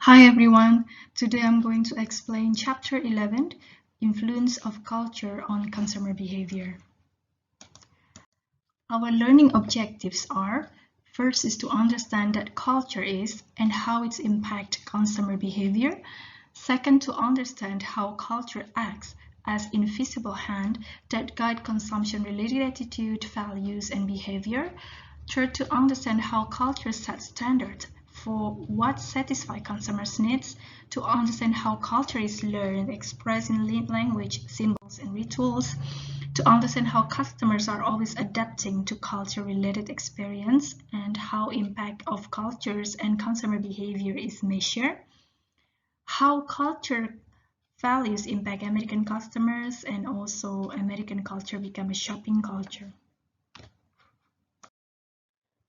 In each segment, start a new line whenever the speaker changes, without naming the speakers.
Hi everyone, today I'm going to explain Chapter 11, Influence of Culture on Consumer Behavior. Our learning objectives are, first is to understand that culture is and how it impacts consumer behavior. Second, to understand how culture acts as invisible hand that guide consumption-related attitude, values, and behavior. Third, to understand how culture sets standards for what satisfies consumers' needs, to understand how culture is learned, expressed in language, symbols, and rituals, to understand how customers are always adapting to culture-related experience, and how impact of cultures and consumer behavior is measured, how culture values impact American customers, and also American culture become a shopping culture.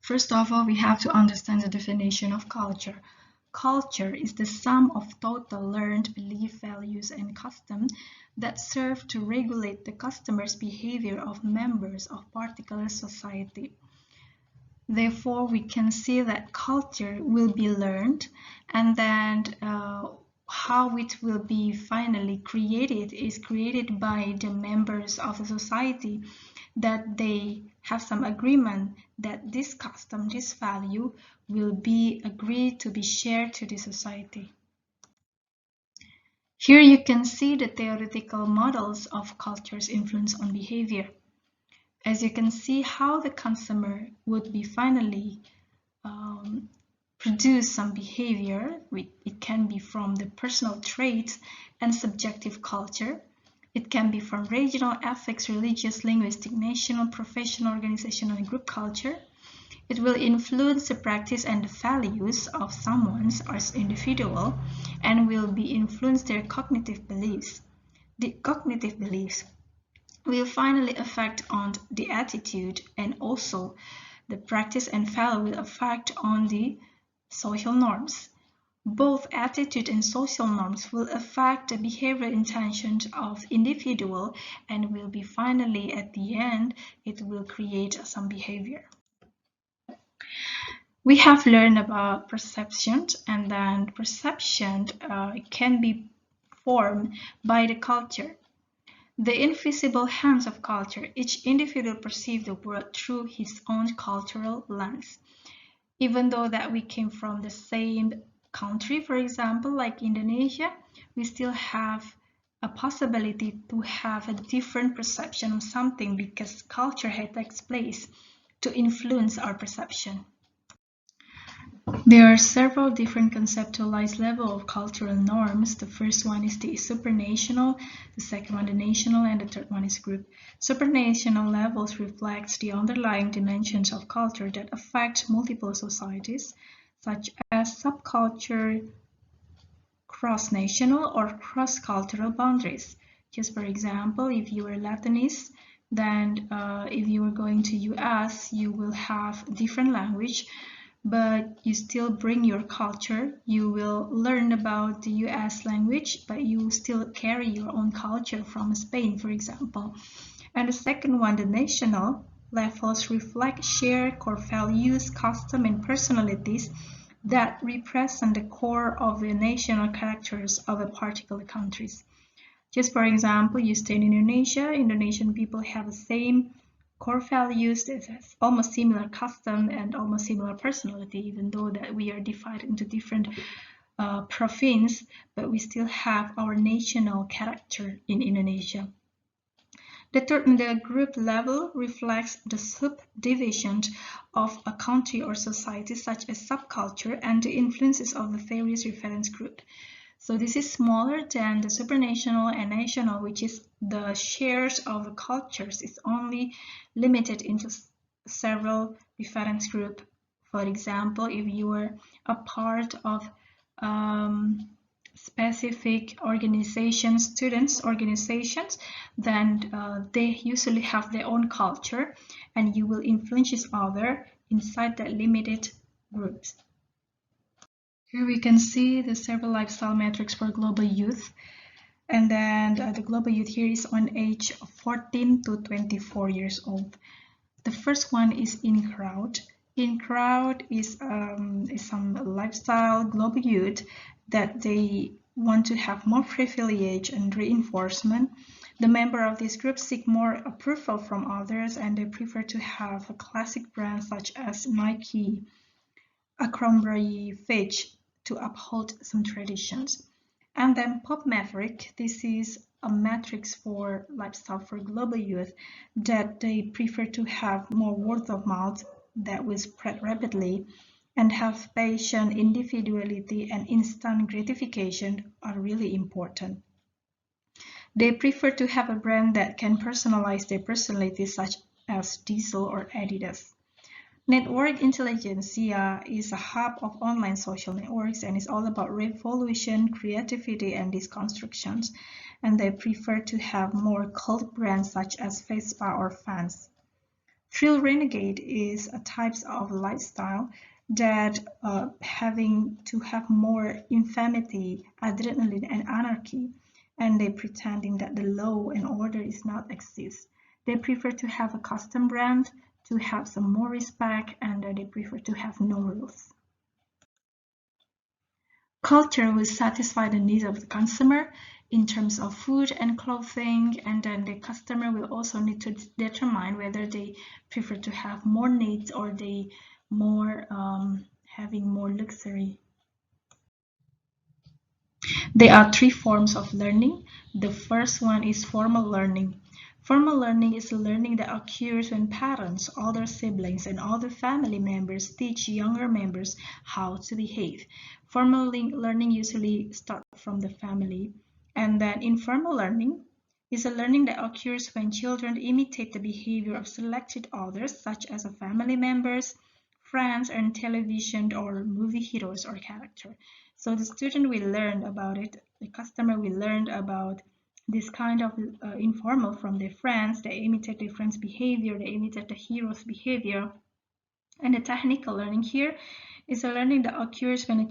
First of all, we have to understand the definition of culture. Culture is the sum of total learned belief, values, and customs that serve to regulate the customer's behavior of members of particular society. Therefore, we can see that culture will be learned, and then how it will be finally created is created by the members of the society, that they have some agreement that this custom, this value will be agreed to be shared to the society. Here you can see the theoretical models of culture's influence on behavior. As you can see how the consumer would be finally produce some behavior. It can be from the personal traits and subjective culture. It can be from regional, affects, religious, linguistic, national, professional, organizational, and group culture. It will influence the practice and the values of someone as individual and will be influence their cognitive beliefs. The cognitive beliefs will finally affect on the attitude, and also the practice and value will affect on the social norms. Both attitude and social norms will affect the behavioral intentions of individual and will be finally at the end it will create some behavior. We have learned about perception, and then perception can be formed by the culture. The invisible hands of culture, each individual perceives the world through his own cultural lens. Even though that we came from the same country, for example, like Indonesia, we still have a possibility to have a different perception of something because culture takes place to influence our perception. There are several different conceptualized levels of cultural norms. The first one is the supranational, the second one the national, and the third one is group. Supranational levels reflect the underlying dimensions of culture that affect multiple societies, such as subculture, cross-national, or cross-cultural boundaries. Just for example, if you are Latinese, then if you are going to US, you will have different language, but you still bring your culture. You will learn about the US language, but you still carry your own culture from Spain, for example. And the second one, the national levels, reflect shared core values, customs, and personalities that represent the core of the national characters of a particular country. Just for example, you stay in Indonesia, Indonesian people have the same core values that has almost similar custom and almost similar personality, even though that we are divided into different provinces, but we still have our national character in Indonesia. The group level reflects the subdivisions of a country or society, such as subculture, and the influences of the various reference groups. So this is smaller than the supranational and national, which is the shares of the cultures is only limited into several reference groups. For example, if you are a part of specific organizations, students organizations, then they usually have their own culture, and you will influence other inside that limited groups. Here we can see the several lifestyle metrics for global youth. And then the global youth here is on age 14 to 24 years old. The first one is in crowd. In crowd is some lifestyle global youth that they want to have more privilege and reinforcement. The member of this group seek more approval from others, and they prefer to have a classic brand such as Nike, Abercrombie Fitch to uphold some traditions. And then Pop Maverick, this is a matrix for lifestyle for global youth that they prefer to have more word of mouth that will spread rapidly and have passion, individuality, and instant gratification are really important. They prefer to have a brand that can personalize their personality, such as Diesel or Adidas. Network intelligentsia is a hub of online social networks and is all about revolution, creativity, and deconstructions. And they prefer to have more cult brands such as Vespa or Vans. Thrill renegade is a type of lifestyle that having to have more infamy, adrenaline, and anarchy, and they pretending that the law and order is not exist. They prefer to have a custom brand to have some more respect, and they prefer to have no rules. Culture will satisfy the needs of the consumer in terms of food and clothing, and then the customer will also need to determine whether they prefer to have more needs or they more having more luxury. There are three forms of learning. The first one is formal learning. Formal learning is learning that occurs when parents, other siblings, and other family members teach younger members how to behave. Formal learning usually starts from the family. And then informal learning is a learning that occurs when children imitate the behavior of selected others, such as family members, friends, and television or movie heroes or character. So the student will learn about it, the customer will learn about this kind of informal from their friends. They imitate their friends' behavior, they imitate the hero's behavior. And the technical learning here is a learning that occurs when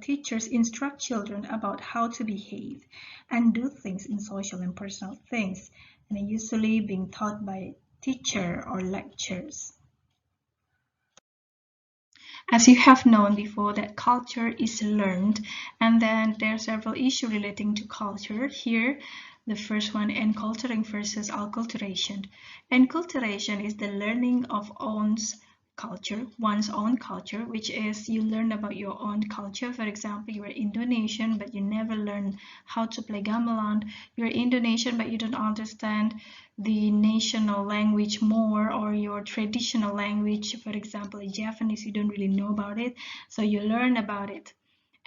teachers instruct children about how to behave and do things in social and personal things, and are usually being taught by teacher or lectures. As you have known before that culture is learned, and then there are several issues relating to culture here. The first one, enculturing versus acculturation. Enculturation is the learning of one's own culture, which is you learn about your own culture. For example, you are Indonesian, but you never learn how to play gamelan. You're Indonesian, but you don't understand the national language more, or your traditional language. For example, Japanese, you don't really know about it, so you learn about it.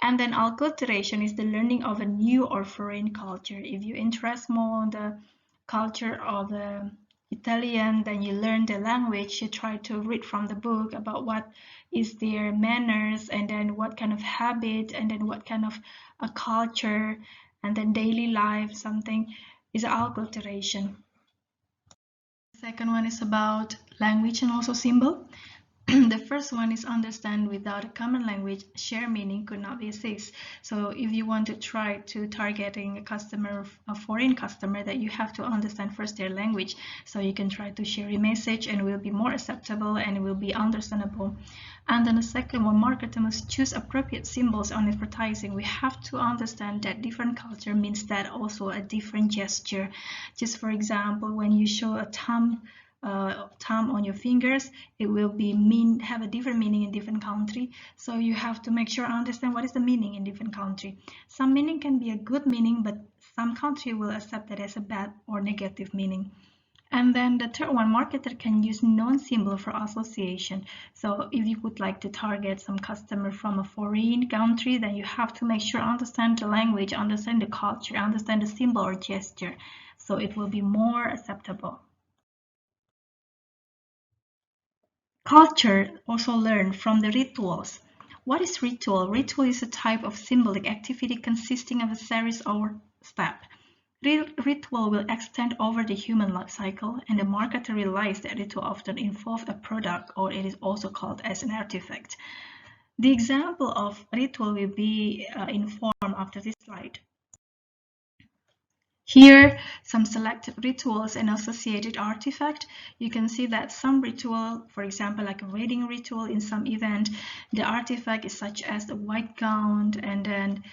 And then acculturation is the learning of a new or foreign culture. If you interest more on the culture of Italian, then you learn the language, you try to read from the book about what is their manners, and then what kind of habit, and then what kind of a culture, and then daily life, something is acculturation. The second one is about language and also symbol. The first one is understand without a common language, share meaning could not exist. So if you want to try to targeting a customer, a foreign customer, that you have to understand first their language, so you can try to share a message and it will be more acceptable and it will be understandable. And then the second one, marketer must choose appropriate symbols on advertising. We have to understand that different culture means that also a different gesture. Just for example, when you show a thumb on your fingers, it will be have a different meaning in different country. So you have to make sure understand what is the meaning in different country. Some meaning can be a good meaning, but some country will accept that as a bad or negative meaning. And then the third one, marketer can use non-symbol for association. So if you would like to target some customer from a foreign country, then you have to make sure understand the language, understand the culture, understand the symbol or gesture, so it will be more acceptable. Culture also learn from the rituals. What is ritual? Ritual is a type of symbolic activity consisting of a series or step. Ritual will extend over the human life cycle, and the marketer realizes that it will often involve a product, or it is also called as an artifact. The example of ritual will be in form after this slide. Here, some selected rituals and associated artifact. You can see that some ritual, for example, like a wedding ritual in some event, the artifact is such as the white gown and then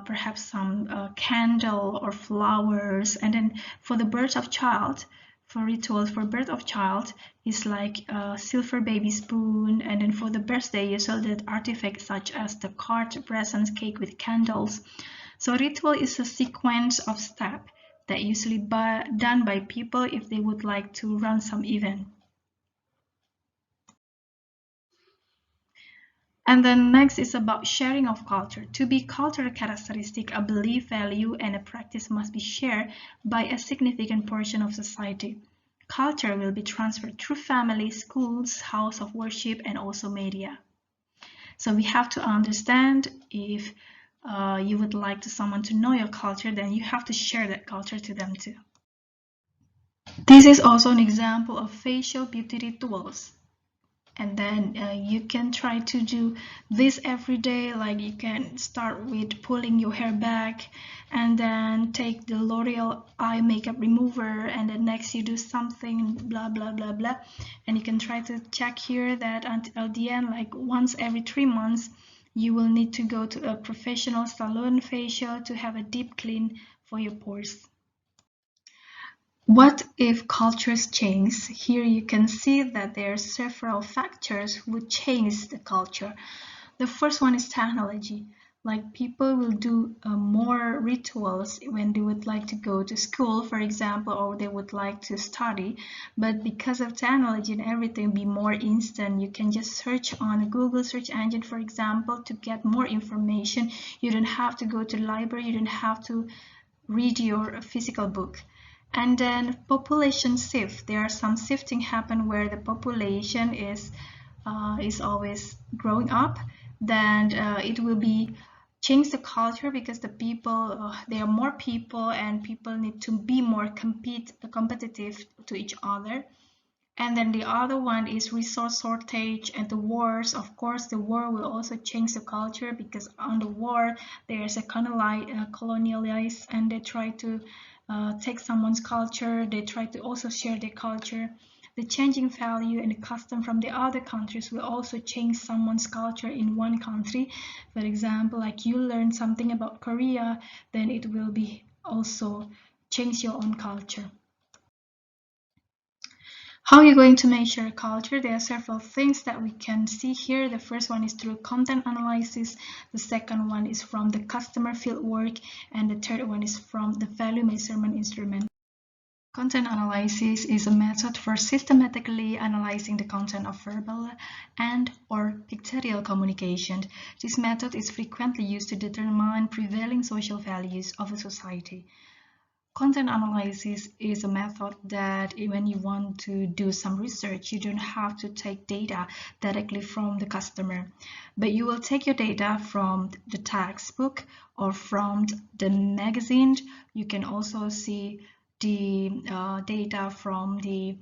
perhaps some candle or flowers. And then for the birth of child, for rituals for birth of child is like a silver baby spoon. And then for the birthday, you saw that artifact such as the card, presents, cake with candles. So ritual is a sequence of steps that usually done by people if they would like to run some event. And then next is about sharing of culture. To be cultural characteristic, a belief, value, and a practice must be shared by a significant portion of society. Culture will be transferred through family, schools, house of worship, and also media. So we have to understand if you would like someone to know your culture, then you have to share that culture to them too. This is also an example of facial beauty rituals. And then you can try to do this every day. Like you can start with pulling your hair back and then take the L'Oreal eye makeup remover, and then next you do something blah blah blah blah, and you can try to check here that at the end, like once every 3 months, you will need to go to a professional salon facial to have a deep clean for your pores. What if cultures change? Here you can see that there are several factors which change the culture. The first one is technology. Like people will do more rituals when they would like to go to school, for example, or they would like to study. But because of technology and everything be more instant, you can just search on a Google search engine, for example, to get more information. You don't have to go to the library. You don't have to read your physical book. And then population shift. There are some shifting happen where the population is always growing up. Then it will be change the culture because the people there are more people and people need to be more competitive to each other. And then the other one is resource shortage and the wars. Of course, the war will also change the culture because on the war there's a colonialize, and they try to take someone's culture. They try to also share their culture. The changing value and the custom from the other countries will also change someone's culture in one country. For example, like you learn something about Korea, then it will be also change your own culture. How are you going to measure culture? There are several things that we can see here. The first one is through content analysis. The second one is from the customer fieldwork. And the third one is from the value measurement instrument. Content analysis is a method for systematically analyzing the content of verbal and/or pictorial communication. This method is frequently used to determine prevailing social values of a society. Content analysis is a method that when you want to do some research, you don't have to take data directly from the customer, but you will take your data from the textbook or from the magazine. You can also see the data from the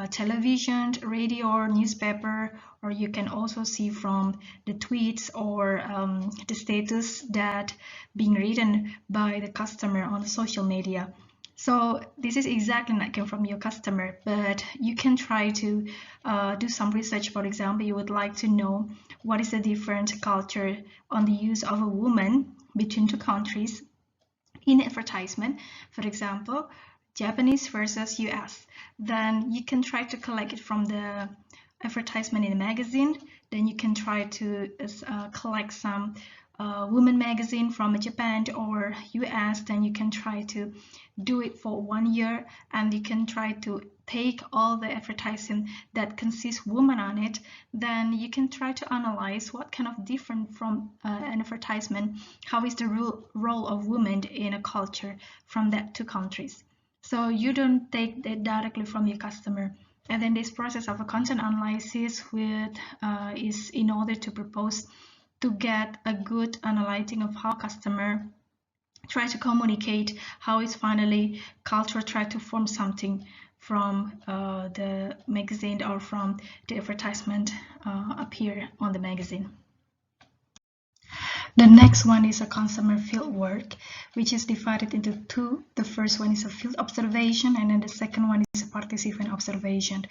television, radio, or newspaper, or you can also see from the tweets or the status that being written by the customer on social media. So this is exactly not came from your customer, but you can try to do some research. For example, you would like to know what is the different culture on the use of a woman between two countries in advertisement. For example, Japanese versus US. Then you can try to collect it from the advertisement in a magazine. Then you can try to collect some women magazine from Japan or US. Then you can try to do it for 1 year, and you can try to take all the advertising that consists woman on it. Then you can try to analyze what kind of different from an advertisement, how is the role of women in a culture from that two countries. So you don't take that directly from your customer. And then this process of a content analysis is in order to propose to get a good analyzing of how customer try to communicate, how is finally culture try to form something from the magazine or from the advertisement appear on the magazine. The next one is a consumer field work, which is divided into two. The first one is a field observation, and then the second one is a participant observation.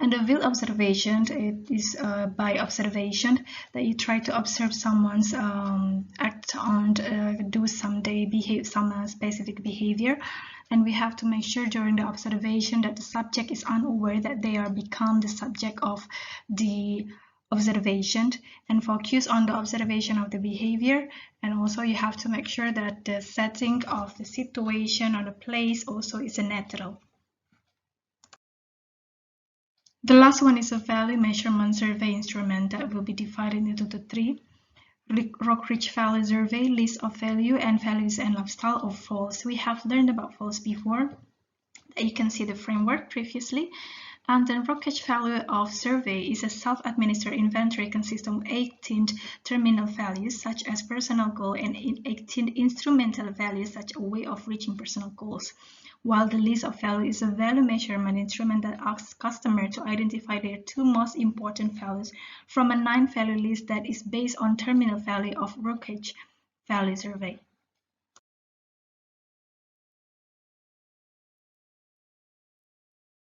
And the field observation, it is by observation that you try to observe someone's act on do some specific behavior, and we have to make sure during the observation that the subject is unaware that they are become the subject of the observation, and focus on the observation of the behavior. And also you have to make sure that the setting of the situation or the place also is a natural. The last one is a value measurement survey instrument that will be divided into the three. Rockridge Value Survey, list of value and values and lifestyle of falls. We have learned about falls before. You can see the framework previously. And then Rockridge Value of Survey is a self-administered inventory consisting of 18 terminal values such as personal goal and 18 instrumental values such a way of reaching personal goals. While the list of value is a value measurement instrument that asks customers to identify their two most important values from a 9-value list that is based on terminal value of Rockridge Value Survey.